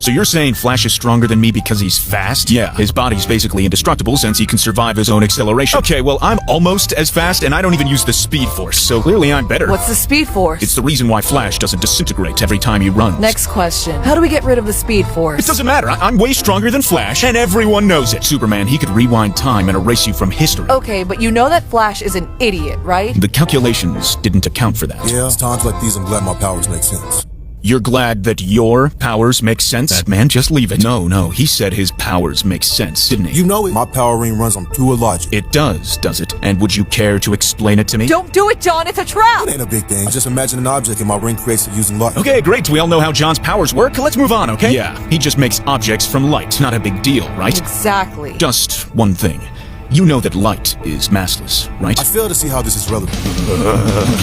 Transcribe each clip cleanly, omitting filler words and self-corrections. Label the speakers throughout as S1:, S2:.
S1: So you're saying Flash is stronger than me because he's fast? Yeah, his body's basically indestructible since he can survive his own acceleration. Okay, well, I'm almost as fast and I don't even use the Speed Force, so clearly I'm better.
S2: What's the Speed Force?
S1: It's the reason why Flash doesn't disintegrate every time he runs.
S2: Next question. How do we get rid of the Speed Force?
S1: It doesn't matter. I'm way stronger than Flash, and everyone knows it. Superman, he could rewind time and erase you from history.
S2: Okay, but you know that Flash is an idiot, right?
S1: The calculations didn't account for that.
S3: Yeah, it's times like these I'm glad my powers make sense.
S1: You're glad that your powers make sense? Batman, just leave it. No, he said his powers make sense, didn't he?
S3: You know it. My power ring runs on pure logic.
S1: It does it? And would you care to explain it to me?
S2: Don't do it, John. It's a trap.
S3: It ain't a big thing. Just imagine an object and my ring creates it using light.
S1: Okay, great. We all know how John's powers work. Let's move on, okay? Yeah, he just makes objects from light. Not a big deal, right?
S2: Exactly.
S1: Just one thing. You know that light is massless, right?
S3: I fail to see how this is relevant.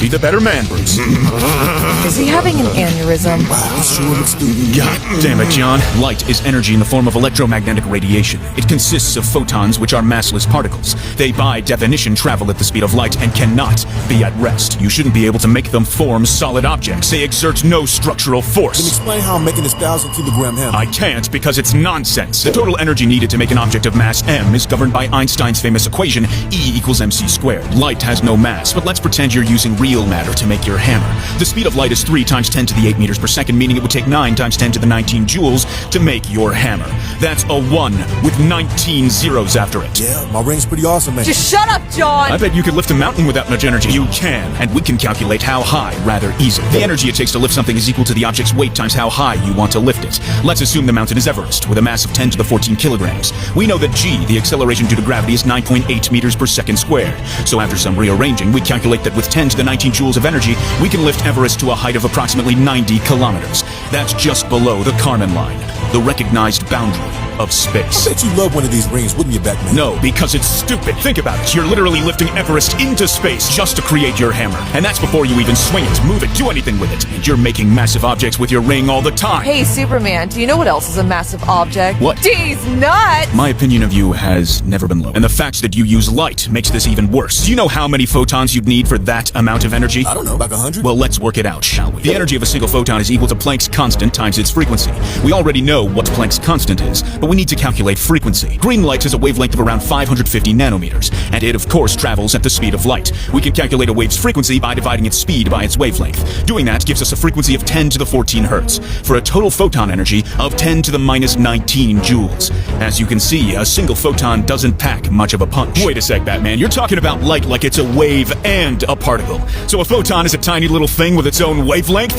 S1: Be the better man, Bruce.
S2: Is he having an aneurysm?
S3: Wow, sure looks stupid.
S1: God damn it, John. Light is energy in the form of electromagnetic radiation. It consists of photons, which are massless particles. They, by definition, travel at the speed of light and cannot be at rest. You shouldn't be able to make them form solid objects. They exert no structural
S3: Then
S1: force.
S3: explain how I'm making this 1,000-kilogram hammer.
S1: I can't because it's nonsense. The total energy needed to make an object of mass m is governed by Einstein's famous equation, E equals mc squared. Light has no mass, but let's pretend you're using real matter to make your hammer. The speed of light is 3 times 10 to the 8 meters per second, meaning it would take 9 times 10 to the 19 joules to make your hammer. That's a 1 with 19 zeros after it.
S3: Yeah, my ring's pretty awesome, man.
S2: Just shut up, John.
S1: I bet you could lift a mountain without much energy. You can, and we can calculate how high rather easily. The energy it takes to lift something is equal to the object's weight times how high you want to lift it. Let's assume the mountain is Everest, with a mass of 10 to the 14 kilograms. We know that g, the acceleration due to gravity, is 9.8 meters per second squared. So after some rearranging, we calculate that with 10 to the 19 joules of energy, we can lift Everest to a height of approximately 90 kilometers. That's just below the Kármán line, the recognized boundary of space.
S3: I bet you love one of these rings, wouldn't you, Batman?
S1: No, because it's stupid. Think about it. You're literally lifting Everest into space just to create your hammer. And that's before you even swing it, move it, do anything with it. And you're making massive objects with your ring all the time.
S2: Hey, Superman, do you know what else is a massive object?
S1: What?
S2: D's nuts!
S1: My opinion of you has never been low. And the fact that you use light makes this even worse. Do you know how many photons you'd need for that amount of energy?
S3: I don't know, like 100?
S1: Well, let's work it out, shall we? The energy of a single photon is equal to Planck's constant times its frequency. We already know what Planck's constant is, but we need to calculate frequency. Green light has a wavelength of around 550 nanometers, and it, of course, travels at the speed of light. We can calculate a wave's frequency by dividing its speed by its wavelength. Doing that gives us a frequency of 10 to the 14 hertz, for a total photon energy of 10 to the minus 19 joules. As you can see, a single photon doesn't pack much of a punch. Wait a sec, Batman. You're talking about light like it's a wave and a particle. So a photon is a tiny little thing with its own wavelength?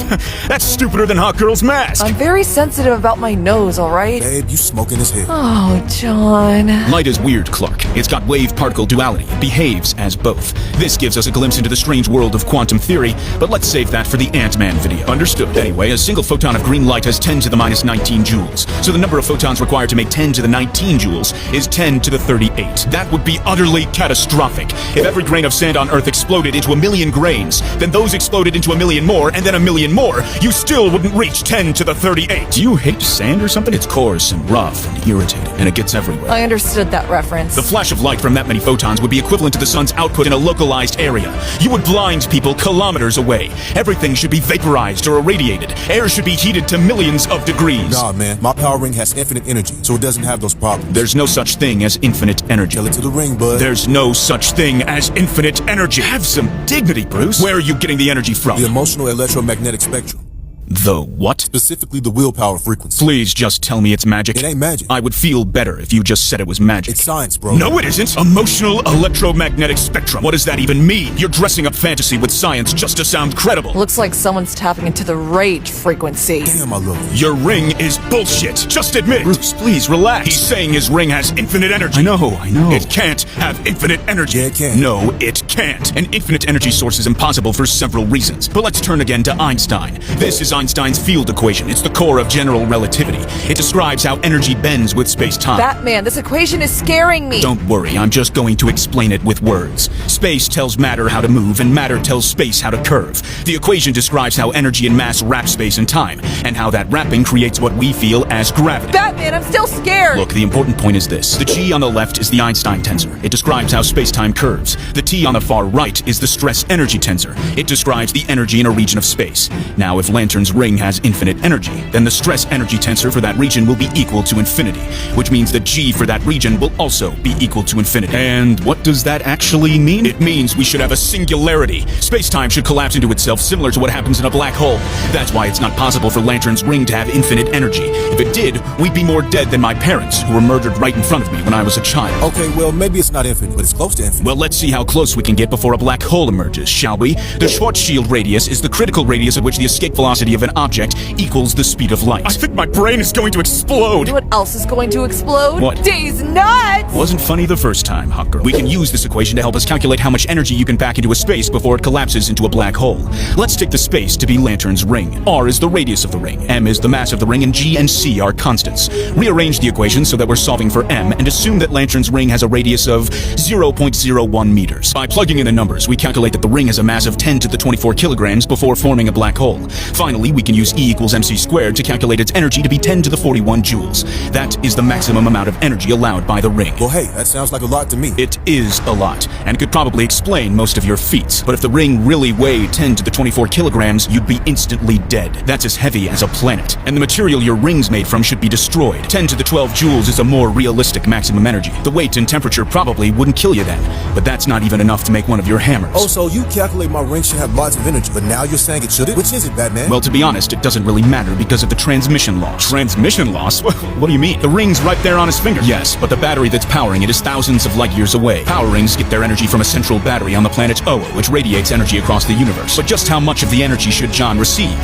S1: That's stupider than Hot Girl's mask.
S2: I'm very sensitive about my nose, alright?
S3: Babe, you smoking as hell.
S2: Oh, John.
S1: Light is weird, Clark. It's got wave-particle duality. It behaves as both. This gives us a glimpse into the strange world of quantum theory, but let's save that for the Ant-Man video. Understood. Anyway, a single photon of green light has 10 to the minus 19 joules. So the number of photons required to make 10 to the 19 joules is 10 to the 38. That would be utterly catastrophic. If every grain of sand on Earth exploded into 1,000,000 grains, then those exploded into 1,000,000 more, and then 1,000,000 more, you still wouldn't reach 10 to the 38. Do you hate sand or something? It's coarse and rough and irritating, and it gets everywhere.
S2: I understood that reference.
S1: The flash of light from that many photons would be equivalent to the sun's output in a localized area. You would blind people kilometers away. Everything should be vaporized or irradiated. Air should be heated to millions of degrees.
S3: Nah, man. My power ring has infinite energy, so it doesn't have those problems.
S1: There's no such thing as infinite energy.
S3: Tell it to the ring, bud.
S1: There's no such thing as infinite energy. Have some dignity, Bruce. Where are you getting the energy from?
S3: The emotional electromagnetic spectrum.
S1: The what?
S3: Specifically the willpower frequency.
S1: Please just tell me it's magic.
S3: It ain't magic.
S1: I would feel better if you just said it was magic.
S3: It's science, bro.
S1: No, it isn't. Emotional electromagnetic spectrum. What does that even mean? You're dressing up fantasy with science just to sound credible.
S2: Looks like someone's tapping into the rage frequency.
S3: Damn, I love you.
S1: Your ring is bullshit. Just admit it. Bruce, please relax. He's saying his ring has infinite energy. I know. It can't have infinite energy.
S3: Yeah, it can.
S1: No, it can't. An infinite energy source is impossible for several reasons. But let's turn again to Einstein. This is Einstein's field equation. It's the core of general relativity. It describes how energy bends with space-time.
S2: Batman, this equation is scaring me.
S1: Don't worry, I'm just going to explain it with words. Space tells matter how to move, and matter tells space how to curve. The equation describes how energy and mass wrap space and time, and how that wrapping creates what we feel as gravity.
S2: Batman, I'm still scared.
S1: Look, the important point is this. The G on the left is the Einstein tensor. It describes how space-time curves. The T on the far right is the stress-energy tensor. It describes the energy in a region of space. Now, if lanterns Lantern's ring has infinite energy, then the stress energy tensor for that region will be equal to infinity, which means the G for that region will also be equal to infinity. And what does that actually mean? It means we should have a singularity. Space-time should collapse into itself similar to what happens in a black hole. That's why it's not possible for Lantern's ring to have infinite energy. If it did, we'd be more dead than my parents, who were murdered right in front of me when I was a child.
S3: Okay, well, maybe it's not infinite, but it's close to infinite.
S1: Well, let's see how close we can get before a black hole emerges, shall we? The Schwarzschild radius is the critical radius at which the escape velocity of an object equals the speed of light. I think my brain is going to explode!
S2: You know what else is going to explode?
S1: What?
S2: Days nuts!
S1: Wasn't funny the first time, hot girl. We can use this equation to help us calculate how much energy you can pack into a space before it collapses into a black hole. Let's take the space to be Lantern's ring. R is the radius of the ring, M is the mass of the ring, and G and C are constants. Rearrange the equation so that we're solving for M, and assume that Lantern's ring has a radius of 0.01 meters. By plugging in the numbers, we calculate that the ring has a mass of 10 to the 24 kilograms before forming a black hole. Finally, we can use E equals mc squared to calculate its energy to be 10 to the 41 joules. That is the maximum amount of energy allowed by the ring.
S3: Well, hey, that sounds like a lot to me.
S1: It is a lot, and could probably explain most of your feats. But if the ring really weighed 10 to the 24 kilograms, you'd be instantly dead. That's as heavy as a planet. And the material your ring's made from should be destroyed. 10 to the 12 joules is a more realistic maximum energy. The weight and temperature probably wouldn't kill you then, but that's not even enough to make one of your hammers.
S3: Oh, so you calculate my ring should have lots of energy, but now you're saying it shouldn't? Which is it, Batman?
S1: Well, to be honest, it doesn't really matter because of the transmission loss. Transmission loss? What do you mean? The ring's right there on his finger. Yes, but the battery that's powering it is thousands of light years away. Power rings get their energy from a central battery on the planet Oa, which radiates energy across the universe. But just how much of the energy should John receive?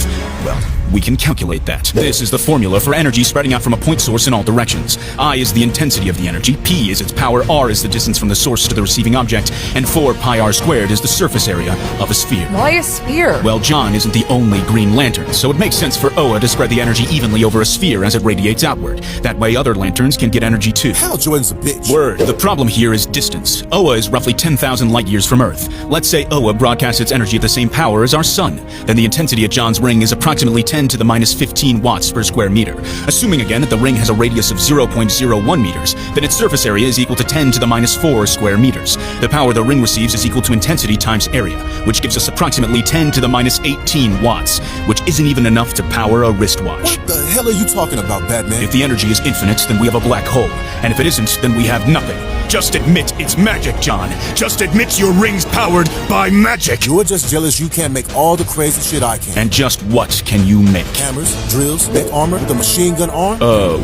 S1: Well, we can calculate that. This is the formula for energy spreading out from a point source in all directions. I is the intensity of the energy, P is its power, R is the distance from the source to the receiving object, and 4 pi r squared is the surface area of a sphere.
S2: Why a sphere?
S1: Well, John isn't the only Green Lantern, so it makes sense for Oa to spread the energy evenly over a sphere as it radiates outward. That way other lanterns can get energy too.
S3: Hal Jordan's a bitch.
S1: Word. The problem here is distance. Oa is roughly 10,000 light years from Earth. Let's say Oa broadcasts its energy at the same power as our sun. Then the intensity at John's ring is approximately 10 to the minus 15 watts per square meter. Assuming again that the ring has a radius of 0.01 meters, then its surface area is equal to 10 to the minus 4 square meters. The power the ring receives is equal to intensity times area, which gives us approximately 10 to the minus 18 watts, which isn't even enough to power a wristwatch.
S3: What the hell are you talking about, Batman?
S1: If the energy is infinite, then we have a black hole. And if it isn't, then we have nothing. Just admit it's magic, John. Just admit your ring's powered by magic.
S3: You're just jealous you can't make all the crazy shit I can.
S1: And just what can you make?
S3: Hammers, drills, mech armor with a machine gun arm?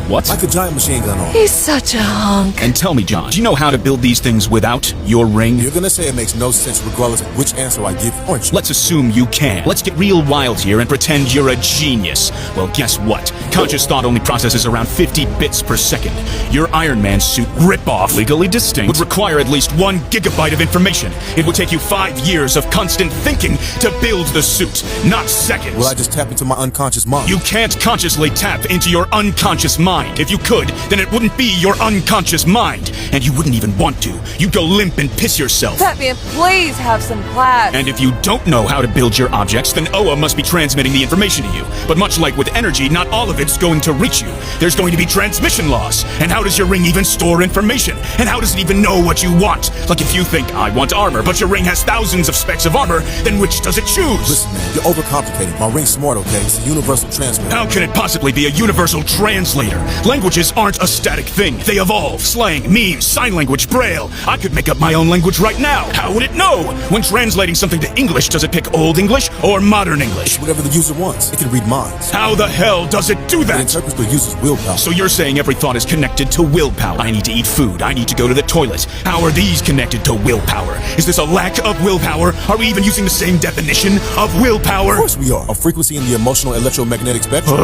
S1: What?
S3: Like a giant machine gun arm.
S2: He's such a hunk.
S1: And tell me, John, do you know how to build these things without your ring?
S3: You're gonna say it makes no sense regardless of which answer I give, aren't you?
S1: Let's assume you can. Let's get real wild here and pretend you're a genius. Well, guess what? Conscious thought only processes around 50 bits per second. Your Iron Man suit ripoff, legally distinct, would require at least 1 gigabyte of information. It would take you 5 years of constant thinking to build the suit, not seconds.
S3: Will I just tap into my unconscious mind?
S1: You can't consciously tap into your unconscious mind. If you could, then it wouldn't be your unconscious mind. And you wouldn't even want to. You'd go limp and piss yourself.
S2: Batman, please have some class.
S1: And if you don't know how to build your objects, then Oa must be transmitting the information to you. But much like with energy, not all of it's going to reach you. There's going to be transmission loss. And how does your ring even store information? And how does it even know what you want? Like if you think, I want armor, but your ring has thousands of specs of armor, then which does it choose?
S3: Listen, man, you're overcomplicating. My ring's smart, okay? It's a universal transmitter.
S1: How can it possibly be a universal translator? Languages aren't a static thing. They evolve. Slang, memes, sign language, braille. I could make up my own language right now. How would it know? When translating something to English, does it pick Old English or Modern English?
S3: Whatever the user wants. It can read minds.
S1: How the hell does it do
S3: It
S1: that?
S3: interprets the user's willpower.
S1: So you're saying every thought is connected to willpower. I need to eat food. I need to go to the toilet. How are these connected to willpower? Is this a lack of willpower? Are we even using the same definition of willpower?
S3: Of course we are. A frequency in the emotional electromagnetic spectrum.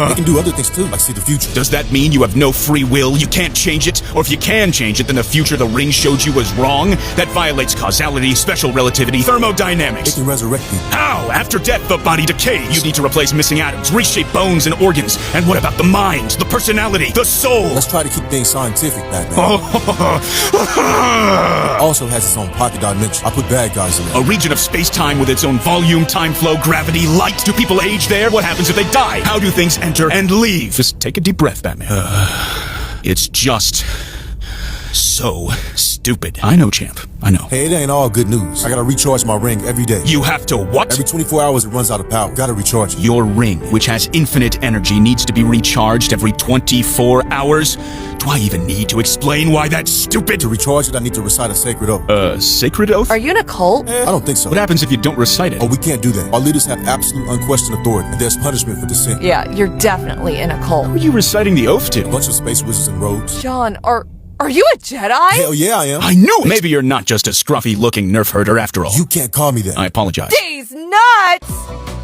S3: They can do other things too, like see the future.
S1: Does that mean you have no free will? You can't change it? Or if you can change it, then the future the ring showed you was wrong? That violates causality, special relativity,
S3: It
S1: thermodynamics.
S3: can resurrect people.
S1: How? After death, the body decays. You need to replace missing atoms, reshape bones and organs. And what about the mind, the personality, the soul?
S3: Let's try to keep things scientific, Batman. It also has its own pocket dimension. I put bad guys in
S1: A
S3: it.
S1: region of space-time with its own volume, time flow, gravity, light. Do people age there? What happens if they die? How do things enter and leave? Just take a deep breath, Batman. It's just So stupid. I know, champ. I know.
S3: Hey, it ain't all good news. I gotta recharge my ring every day.
S1: You have to what?
S3: Every 24 hours it runs out of power. Gotta recharge it.
S1: Your ring, which has infinite energy, needs to be recharged every 24 hours? Do I even need to explain why that's stupid?
S3: To recharge it, I need to recite a sacred oath.
S1: Sacred oath?
S2: Are you in a cult?
S3: I don't think so.
S1: What happens if you don't recite it?
S3: Oh, we can't do that. Our leaders have absolute unquestioned authority, and there's punishment for dissent.
S2: Yeah, you're definitely in a cult.
S1: Who are you reciting the oath to?
S3: A bunch of space wizards in robes.
S2: John, are you a Jedi?
S3: Hell yeah, I am.
S1: I knew it! Maybe you're not just a scruffy-looking nerf herder after all.
S3: You can't call me that.
S1: I apologize.
S2: These nuts!